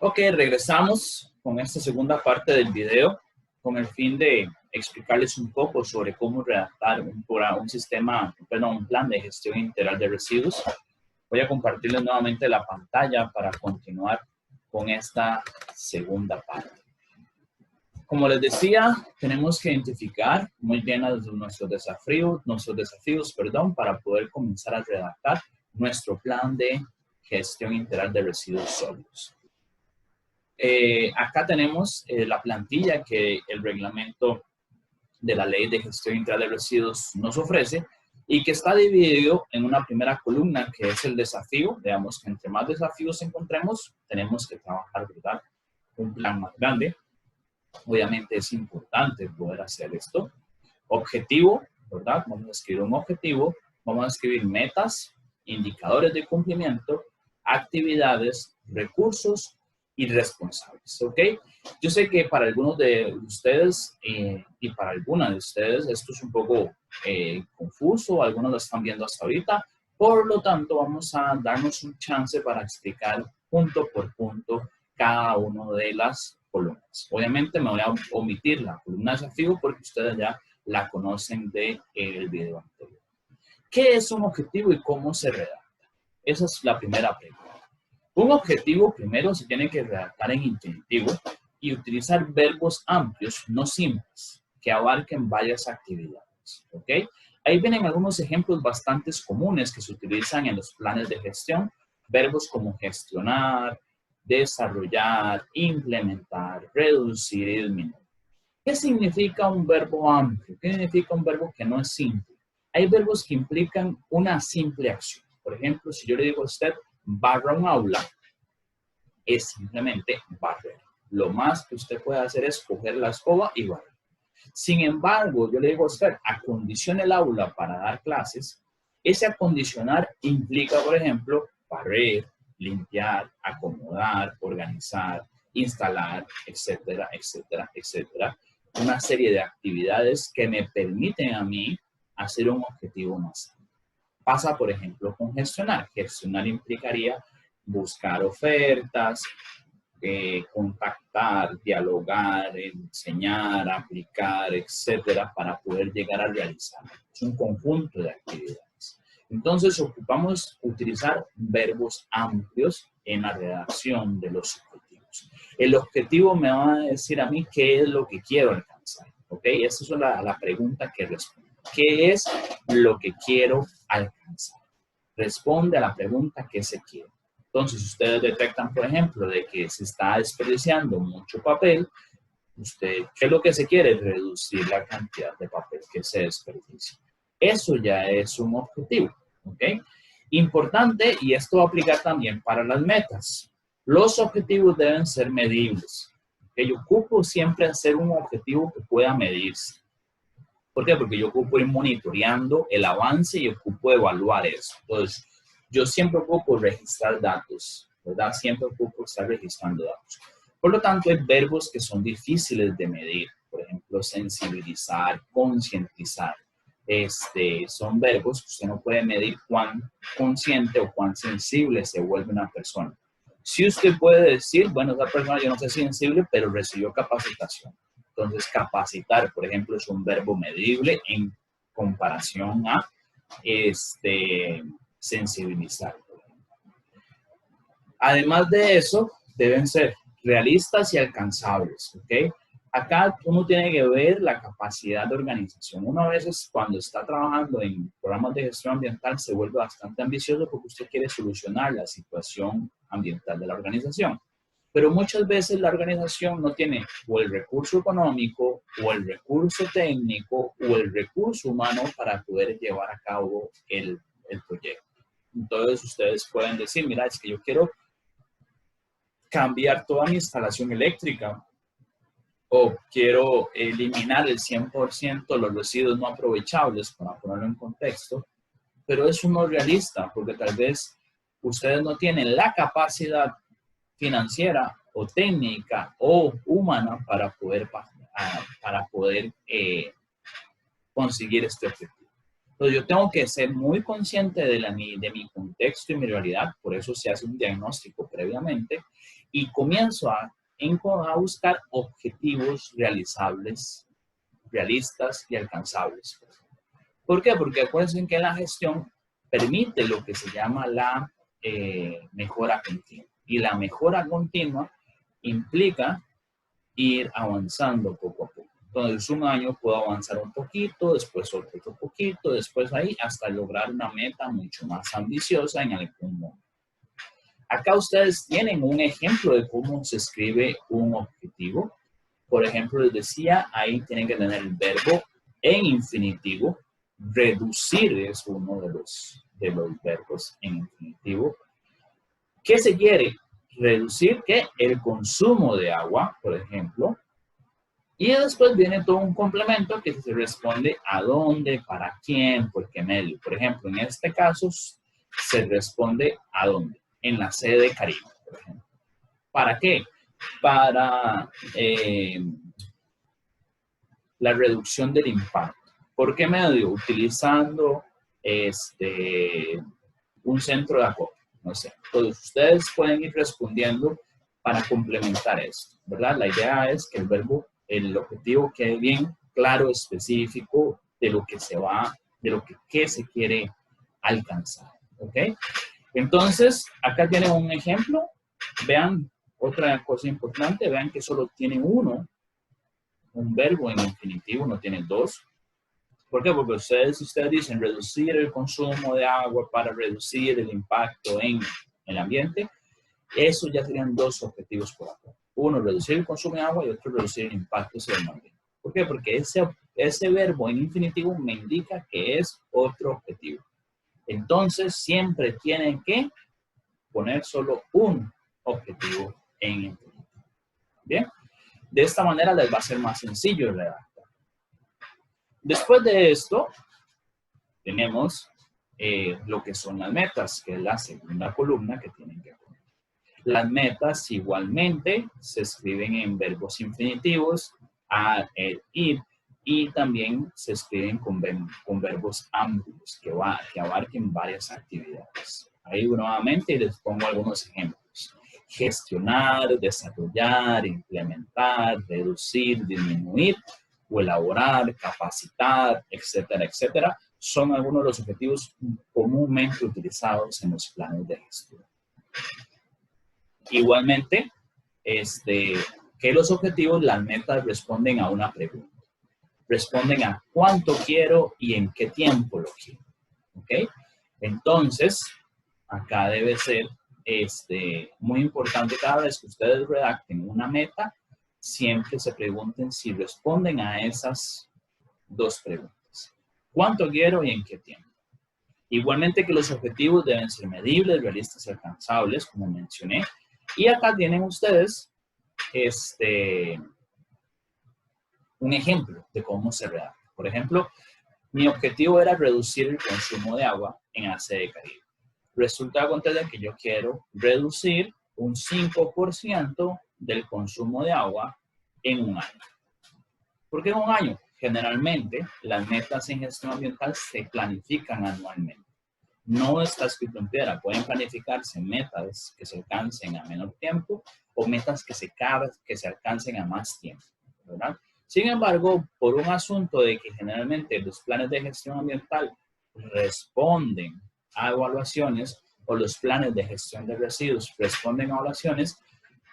Ok, regresamos con esta segunda parte del video con el fin de explicarles un poco sobre cómo redactar un plan de gestión integral de residuos. Voy a compartirles nuevamente la pantalla para continuar con esta segunda parte. Como les decía, tenemos que identificar muy bien nuestros desafíos, para poder comenzar a redactar nuestro plan de gestión integral de residuos sólidos. Acá tenemos la plantilla que el reglamento de la Ley de Gestión Integral de Residuos nos ofrece y que está dividido en una primera columna que es el desafío. Veamos que entre más desafíos encontremos, tenemos que trabajar, ¿verdad?, un plan más grande. Obviamente es importante poder hacer esto. Objetivo, ¿verdad? Vamos a escribir un objetivo, vamos a escribir metas, indicadores de cumplimiento, actividades, recursos y responsables, ¿ok? Yo sé que para algunos de ustedes y para algunas de ustedes esto es un poco confuso, algunos lo están viendo hasta ahorita, por lo tanto vamos a darnos un chance para explicar punto por punto cada una de las columnas. Obviamente me voy a omitir la columna de desafío porque ustedes ya la conocen del video anterior. ¿Qué es un objetivo y cómo se redacta? Esa es la primera pregunta. Un objetivo primero se tiene que redactar en infinitivo y utilizar verbos amplios, no simples, que abarquen varias actividades, ¿ok? Ahí vienen algunos ejemplos bastante comunes que se utilizan en los planes de gestión, verbos como gestionar, desarrollar, implementar, reducir y disminuir. ¿Qué significa un verbo amplio? ¿Qué significa un verbo que no es simple? Hay verbos que implican una simple acción. Por ejemplo, si yo le digo a usted, barra un aula, es simplemente barrer. Lo más que usted puede hacer es coger la escoba y barrer. Sin embargo, yo le digo a usted, acondicione el aula para dar clases. Ese acondicionar implica, por ejemplo, barrer, limpiar, acomodar, organizar, instalar, etcétera, etcétera, etcétera. Una serie de actividades que me permiten a mí hacer un objetivo más amplio. Pasa, por ejemplo, con gestionar. Gestionar implicaría buscar ofertas, contactar, dialogar, enseñar, aplicar, etcétera, para poder llegar a realizar. Es un conjunto de actividades. Entonces, ocupamos utilizar verbos amplios en la redacción de los objetivos. El objetivo me va a decir a mí qué es lo que quiero alcanzar, ¿ok? Esa es la pregunta que respondo. ¿Qué es lo que quiero alcanzar? Responde a la pregunta que se quiere. Entonces, ustedes detectan, por ejemplo, de que se está desperdiciando mucho papel. ¿Qué es lo que se quiere? Reducir la cantidad de papel que se desperdicia. Eso ya es un objetivo, ¿ok? Importante, y esto va a aplicar también para las metas. Los objetivos deben ser medibles. ¿Okay? Yo ocupo siempre hacer un objetivo que pueda medirse. ¿Por qué? Porque yo ocupo ir monitoreando el avance y ocupo evaluar eso. Entonces, yo siempre ocupo registrar datos, ¿verdad? Siempre ocupo estar registrando datos. Por lo tanto, hay verbos que son difíciles de medir. Por ejemplo, sensibilizar, concientizar. Son verbos que usted no puede medir cuán consciente o cuán sensible se vuelve una persona. Si usted puede decir, bueno, esa persona yo no sé si es sensible, pero recibió capacitación. Entonces, capacitar, por ejemplo, es un verbo medible en comparación a sensibilizar. Además de eso, deben ser realistas y alcanzables, ¿ok? Acá uno tiene que ver la capacidad de organización. Uno a veces cuando está trabajando en programas de gestión ambiental se vuelve bastante ambicioso porque usted quiere solucionar la situación ambiental de la organización. Pero muchas veces la organización no tiene o el recurso económico, o el recurso técnico, o el recurso humano para poder llevar a cabo el proyecto. Entonces ustedes pueden decir, mira, es que yo quiero cambiar toda mi instalación eléctrica, o quiero eliminar el 100% los residuos no aprovechables, para ponerlo en contexto, pero eso no es realista, porque tal vez ustedes no tienen la capacidad financiera o técnica o humana para poder conseguir este objetivo. Entonces yo tengo que ser muy consciente de mi contexto y mi realidad, por eso se hace un diagnóstico previamente, y comienzo a buscar objetivos realizables, realistas y alcanzables. ¿Por qué? Porque acuérdense que la gestión permite lo que se llama la mejora continua. Y la mejora continua implica ir avanzando poco a poco. Entonces, un año puedo avanzar un poquito, después otro poquito, después ahí, hasta lograr una meta mucho más ambiciosa en algún momento. Acá ustedes tienen un ejemplo de cómo se escribe un objetivo. Por ejemplo, les decía, ahí tienen que tener el verbo en infinitivo. Reducir es uno de los verbos en infinitivo. ¿Qué se quiere? Reducir ¿qué? El consumo de agua, por ejemplo. Y después viene todo un complemento que se responde a dónde, para quién, por qué medio. Por ejemplo, en este caso se responde a dónde. En la sede de Caribe, por ejemplo. ¿Para qué? Para la reducción del impacto. ¿Por qué medio? Utilizando un centro de acopio. No sé. Entonces, ustedes pueden ir respondiendo para complementar esto, ¿verdad? La idea es que el objetivo quede bien claro, específico de lo que se se quiere alcanzar, ¿ok? Entonces, acá tienen un ejemplo. Vean, otra cosa importante, vean que solo tiene un verbo en infinitivo, no tiene dos. ¿Por qué? Porque ustedes dicen reducir el consumo de agua para reducir el impacto en el ambiente. Eso ya serían dos objetivos por acá. Uno, reducir el consumo de agua y otro, reducir el impacto sobre el ambiente. ¿Por qué? Porque ese verbo en infinitivo me indica que es otro objetivo. Entonces, siempre tienen que poner solo un objetivo en infinitivo. Bien, de esta manera les va a ser más sencillo redactar. Después de esto, tenemos lo que son las metas, que es la segunda columna que tienen que poner. Las metas igualmente se escriben en verbos infinitivos, a, el, ir, y también se escriben con verbos amplios que abarquen varias actividades. Ahí nuevamente les pongo algunos ejemplos. Gestionar, desarrollar, implementar, reducir, disminuir o elaborar, capacitar, etcétera, etcétera, son algunos de los objetivos comúnmente utilizados en los planes de gestión. Igualmente, que los objetivos, las metas responden a una pregunta. Responden a cuánto quiero y en qué tiempo lo quiero. ¿Ok? Entonces, acá debe ser muy importante cada vez que ustedes redacten una meta, siempre se pregunten si responden a esas dos preguntas. ¿Cuánto quiero y en qué tiempo? Igualmente que los objetivos deben ser medibles, realistas y alcanzables, como mencioné. Y acá tienen ustedes un ejemplo de cómo se redacta. Por ejemplo, mi objetivo era reducir el consumo de agua en la sede de Caribe. Resulta acontecer que yo quiero reducir un 5% del consumo de agua en un año. ¿Por qué en un año? Generalmente, las metas en gestión ambiental se planifican anualmente. No está escrito en piedra. Pueden planificarse metas que se alcancen a menor tiempo o metas que se alcancen a más tiempo, ¿verdad? Sin embargo, por un asunto de que generalmente los planes de gestión ambiental responden a evaluaciones o los planes de gestión de residuos responden a evaluaciones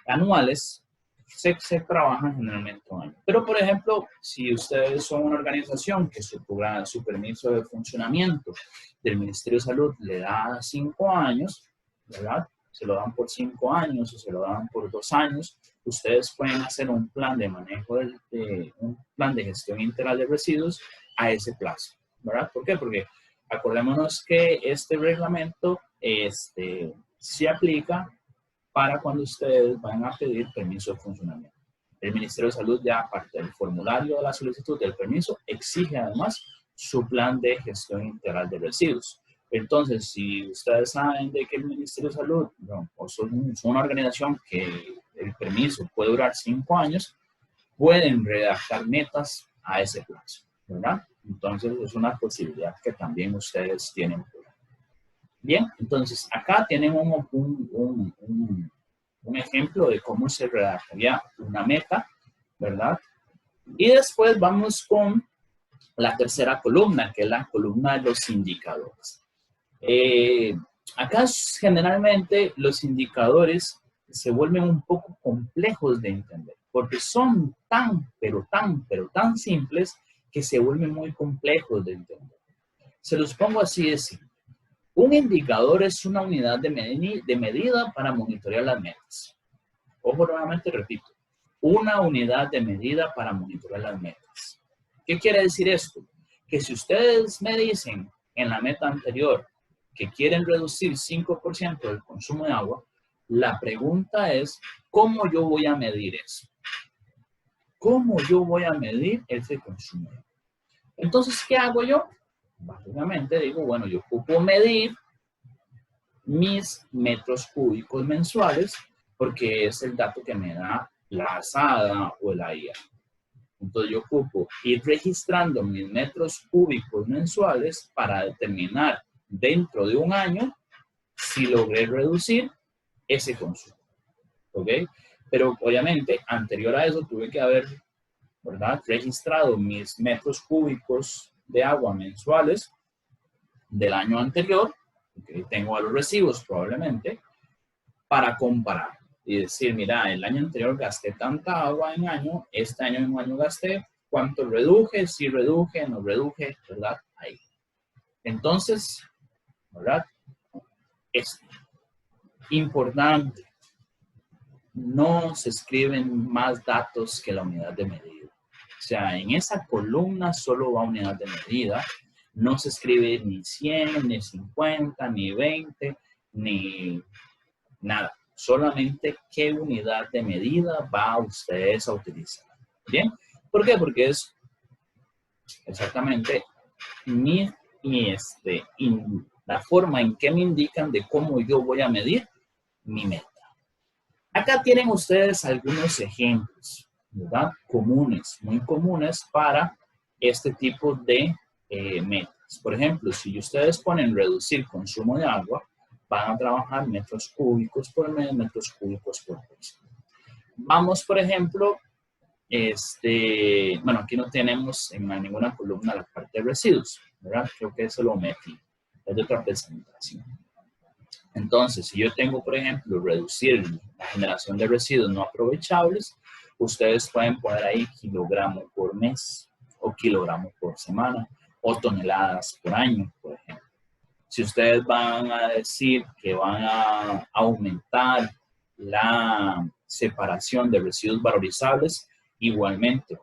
anuales, se trabajan generalmente un año. Pero, por ejemplo, si ustedes son una organización que su permiso de funcionamiento del Ministerio de Salud le da 5 años, ¿verdad? Se lo dan por 5 años o se lo dan por 2 años, ustedes pueden hacer un plan de manejo, un plan de gestión integral de residuos a ese plazo, ¿verdad? ¿Por qué? Porque acordémonos que este reglamento se aplica para cuando ustedes van a pedir permiso de funcionamiento. El Ministerio de Salud ya, aparte del formulario de la solicitud del permiso, exige además su plan de gestión integral de residuos. Entonces, si ustedes saben de que el Ministerio de Salud o son una organización que el permiso puede durar 5 años, pueden redactar metas a ese plazo, ¿verdad? Entonces, es una posibilidad que también ustedes tienen. Bien, entonces acá tienen un un ejemplo de cómo se redactaría una meta, ¿verdad? Y después vamos con la tercera columna, que es la columna de los indicadores. Acá generalmente los indicadores se vuelven un poco complejos de entender, porque son pero tan simples que se vuelven muy complejos de entender. Se los pongo así de simple. Un indicador es una unidad de medida para monitorear las metas. Ojo, nuevamente repito, una unidad de medida para monitorear las metas. ¿Qué quiere decir esto? Que si ustedes me dicen en la meta anterior que quieren reducir 5% del consumo de agua, la pregunta es, ¿cómo yo voy a medir eso? ¿Cómo yo voy a medir ese consumo de agua? Entonces, ¿qué hago yo? Básicamente digo, bueno, yo ocupo medir mis metros cúbicos mensuales porque es el dato que me da la ASADA o la IA. Entonces yo ocupo ir registrando mis metros cúbicos mensuales para determinar dentro de un año si logré reducir ese consumo. ¿Ok? Pero obviamente, anterior a eso tuve que haber, ¿verdad?, registrado mis metros cúbicos de agua mensuales del año anterior, ¿okay? Tengo a los recibos probablemente, para comparar y decir, mira, el año anterior gasté tanta agua en año, este año en un año gasté, ¿cuánto reduje? Si reduje, no reduje, ¿verdad? Ahí. Entonces, ¿verdad? Es importante. No se escriben más datos que la unidad de medida. O sea, en esa columna solo va unidad de medida. No se escribe ni 100, ni 50, ni 20, ni nada. Solamente qué unidad de medida va ustedes a utilizar. ¿Bien? ¿Por qué? Porque es exactamente la forma en que me indican de cómo yo voy a medir mi meta. Acá tienen ustedes algunos ejemplos, ¿verdad? Comunes, muy comunes para este tipo de metas. Por ejemplo, si ustedes ponen reducir consumo de agua, van a trabajar metros cúbicos por mes, metros cúbicos por persona. Vamos, por ejemplo, bueno, aquí no tenemos en ninguna columna la parte de residuos, ¿verdad? Creo que eso lo metí, es de otra presentación. Entonces, si yo tengo, por ejemplo, reducir la generación de residuos no aprovechables, ustedes pueden poner ahí kilogramo por mes, o kilogramo por semana, o toneladas por año, por ejemplo. Si ustedes van a decir que van a aumentar la separación de residuos valorizables, igualmente,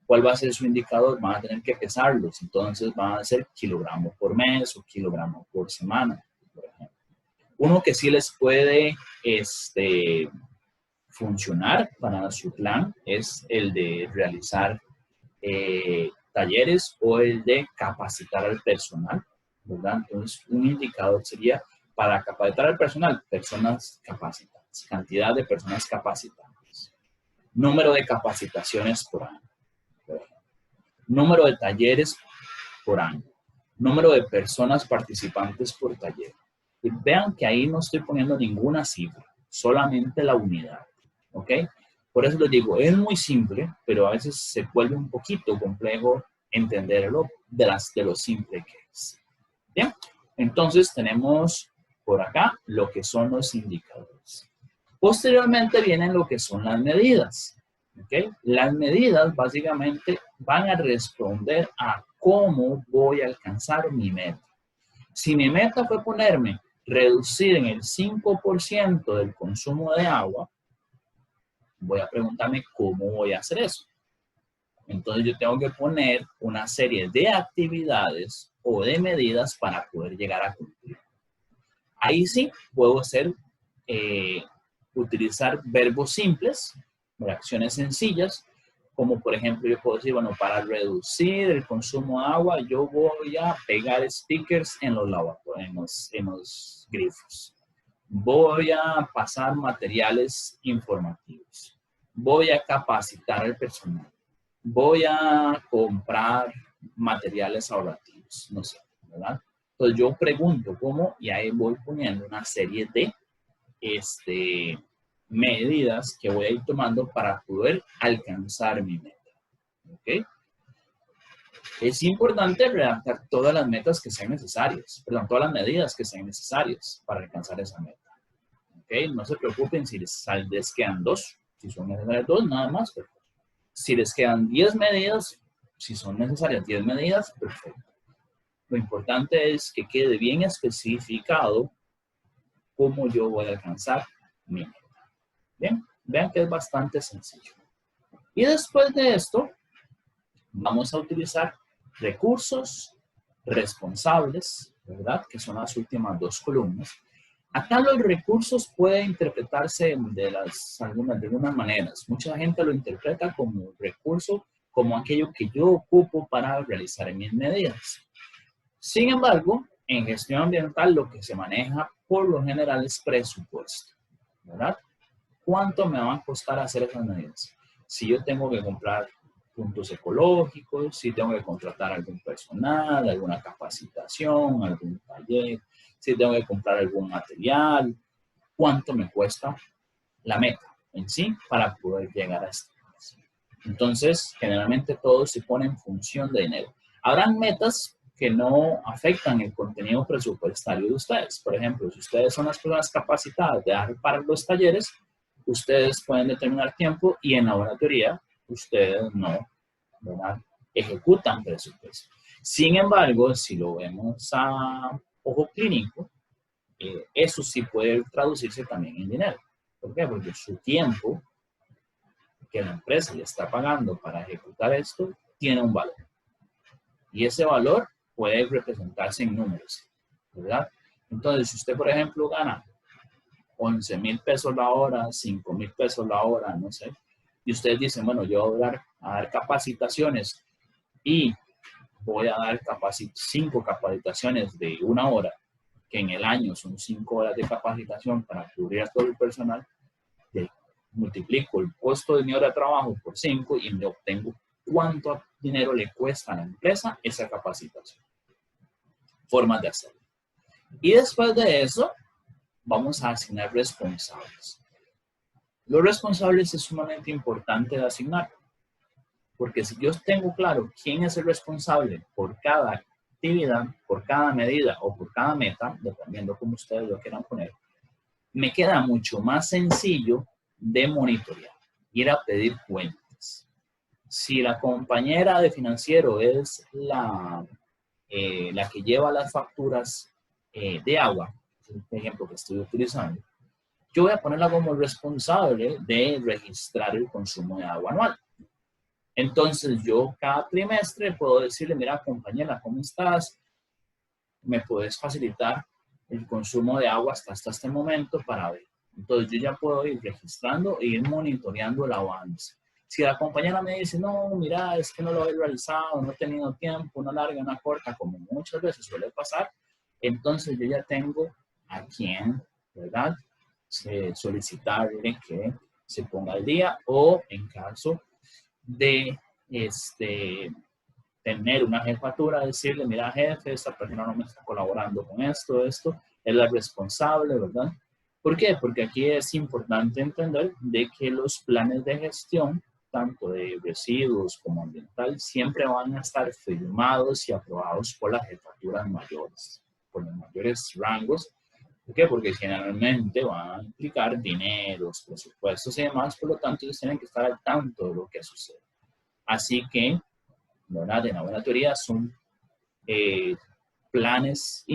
¿cuál va a ser su indicador? Van a tener que pesarlos, entonces van a ser kilogramo por mes o kilogramo por semana, por ejemplo. Uno que sí les puede funcionar para su plan es el de realizar talleres o el de capacitar al personal, ¿verdad? Entonces, un indicador sería para capacitar al personal, personas capacitadas, cantidad de personas capacitadas, número de capacitaciones por año, número de talleres por año, número de personas participantes por taller. Y vean que ahí no estoy poniendo ninguna cifra, solamente la unidad, ¿ok? Por eso les digo, es muy simple, pero a veces se vuelve un poquito complejo entenderlo de lo simple que es. Bien, entonces tenemos por acá lo que son los indicadores. Posteriormente vienen lo que son las medidas, ¿ok? Las medidas básicamente van a responder a cómo voy a alcanzar mi meta. Si mi meta fue ponerme reducir en el 5% del consumo de agua, voy a preguntarme cómo voy a hacer eso. Entonces yo tengo que poner una serie de actividades o de medidas para poder llegar a cumplir. Ahí sí puedo utilizar verbos simples, acciones sencillas, como por ejemplo yo puedo decir, bueno, para reducir el consumo de agua, yo voy a pegar stickers en los lavatorios, en los grifos. Voy a pasar materiales informativos. Voy a capacitar al personal. Voy a comprar materiales ahorrativos, no sé, ¿verdad? Entonces yo pregunto cómo y ahí voy poniendo una serie de medidas que voy a ir tomando para poder alcanzar mi meta. ¿Ok? Es importante redactar todas las metas que sean necesarias, perdón, todas las medidas que sean necesarias para alcanzar esa meta. ¿Ok? No se preocupen si les quedan 2, si son necesarias 2, nada más, perfecto. Si les quedan 10 medidas, si son necesarias 10 medidas, perfecto. Lo importante es que quede bien especificado cómo yo voy a alcanzar mi meta. Bien, vean que es bastante sencillo. Y después de esto, vamos a utilizar recursos responsables, ¿verdad? Que son las últimas 2 columnas. Acá los recursos pueden interpretarse de algunas maneras. Mucha gente lo interpreta como recurso, como aquello que yo ocupo para realizar mis medidas. Sin embargo, en gestión ambiental lo que se maneja por lo general es presupuesto, ¿verdad? ¿Cuánto me van a costar hacer esas medidas? Si yo tengo que comprar puntos ecológicos, si tengo que contratar algún personal, alguna capacitación, algún taller, si tengo que comprar algún material, ¿cuánto me cuesta la meta en sí para poder llegar a esto? Entonces, generalmente todo se pone en función de dinero. Habrán metas que no afectan el contenido presupuestario de ustedes. Por ejemplo, si ustedes son las personas capacitadas de dar para los talleres, ustedes pueden determinar tiempo y en la buena teoría ustedes no, ¿verdad?, ejecutan presupuesto. Sin embargo, si lo vemos a ojo clínico, eso sí puede traducirse también en dinero. ¿Por qué? Porque su tiempo que la empresa le está pagando para ejecutar esto tiene un valor. Y ese valor puede representarse en números, ¿verdad? Entonces, si usted, por ejemplo, gana 11,000 pesos la hora, 5,000 pesos la hora, no sé, y ustedes dicen, bueno, yo voy a dar capacitaciones y voy a dar 5 capacitaciones de 1 hora, que en el año son 5 horas de capacitación para cubrir a todo el personal, multiplico el costo de mi hora de trabajo por 5 y me obtengo cuánto dinero le cuesta a la empresa esa capacitación. Formas de hacerlo. Y después de eso, vamos a asignar responsables. Los responsables es sumamente importante de asignar, porque si yo tengo claro quién es el responsable por cada actividad, por cada medida o por cada meta, dependiendo cómo ustedes lo quieran poner, me queda mucho más sencillo de monitorear, ir a pedir cuentas. Si la compañera de financiero es la que lleva las facturas de agua, es el ejemplo que estoy utilizando, yo voy a ponerla como responsable de registrar el consumo de agua anual. Entonces yo cada trimestre puedo decirle, mira compañera, ¿cómo estás? ¿Me puedes facilitar el consumo de agua hasta este momento para ver? Entonces yo ya puedo ir registrando e ir monitoreando el avance. Si la compañera me dice, no, mira, es que no lo he realizado, no he tenido tiempo, una larga, una corta, como muchas veces suele pasar, entonces yo ya tengo a quien, ¿verdad?, solicitarle que se ponga al día, o en caso de tener una jefatura, decirle, mira jefe, esta persona no me está colaborando con esto, es la responsable, ¿verdad? ¿Por qué? Porque aquí es importante entender de que los planes de gestión, tanto de residuos como ambiental, siempre van a estar firmados y aprobados por las jefaturas mayores, por los mayores rangos. ¿Por qué? Porque generalmente van a implicar dineros, presupuestos y demás, por lo tanto ellos tienen que estar al tanto de lo que sucede. Así que, ¿verdad?, en la buena teoría son planes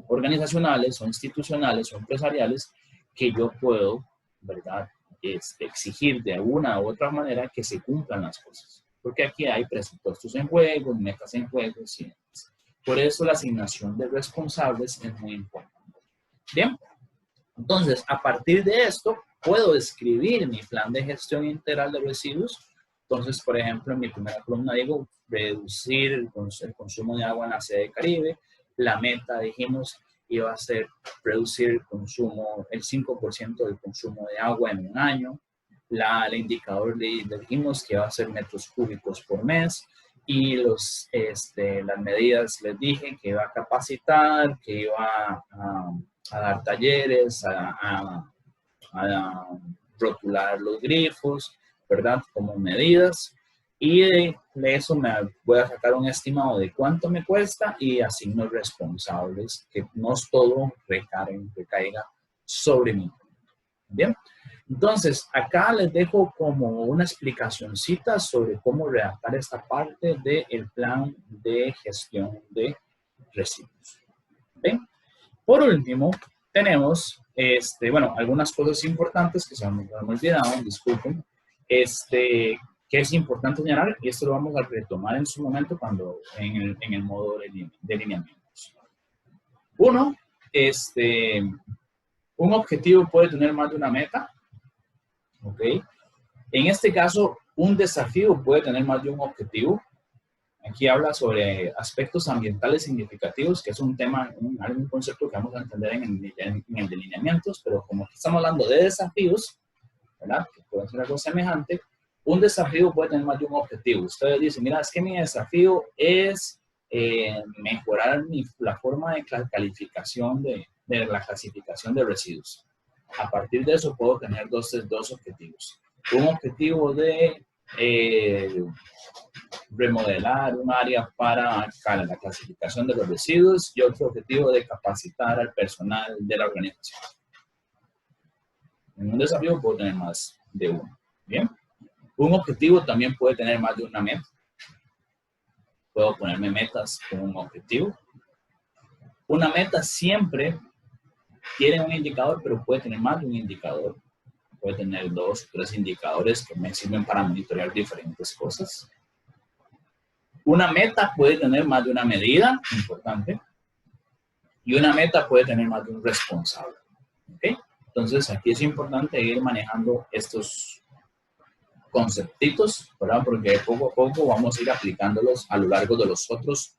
organizacionales o institucionales o empresariales que yo puedo, ¿verdad?, exigir de alguna u otra manera que se cumplan las cosas. Porque aquí hay presupuestos en juego, metas en juego, y demás. Por eso la asignación de responsables es muy importante. Bien, entonces a partir de esto puedo escribir mi plan de gestión integral de residuos. Entonces, por ejemplo, en mi primera columna digo reducir el consumo de agua en la sede Caribe. La meta, dijimos, iba a ser reducir el consumo, el 5% del consumo de agua en un año. El indicador le dijimos que iba a ser metros cúbicos por mes. Y las medidas les dije que iba a capacitar, que iba a dar talleres, a rotular los grifos, ¿verdad? Como medidas. Y de eso me voy a sacar un estimado de cuánto me cuesta y asigno responsables, que no es todo recaiga sobre mí. Bien, entonces acá les dejo como una explicacioncita sobre cómo redactar esta parte del plan de gestión de residuos. Bien, por último, tenemos, bueno, algunas cosas importantes que se me han olvidado, disculpen, que es importante señalar, y esto lo vamos a retomar en su momento cuando en el modo de lineamientos. Uno, un objetivo puede tener más de una meta, ¿ok? En este caso, un desafío puede tener más de un objetivo. Aquí habla sobre aspectos ambientales significativos, que es un tema, un concepto que vamos a entender en el de lineamientos, pero como estamos hablando de desafíos, ¿verdad? Que pueden ser algo semejante. Un desafío puede tener más de un objetivo. Ustedes dicen, mira, es que mi desafío es mejorar la forma de calificación de la clasificación de residuos. A partir de eso puedo tener dos objetivos. Un objetivo de remodelar un área para la clasificación de los residuos y otro objetivo de capacitar al personal de la organización. En un desafío puedo tener más de uno. Bien. Un objetivo también puede tener más de una meta. Puedo ponerme metas con un objetivo. Una meta siempre tiene un indicador, pero puede tener más de un indicador. Puede tener 2 o 3 indicadores que me sirven para monitorear diferentes cosas. Una meta puede tener más de una medida, importante. Y una meta puede tener más de un responsable. ¿Okay? Entonces, aquí es importante ir manejando estos conceptitos, ¿verdad? Porque poco a poco vamos a ir aplicándolos a lo largo de los otros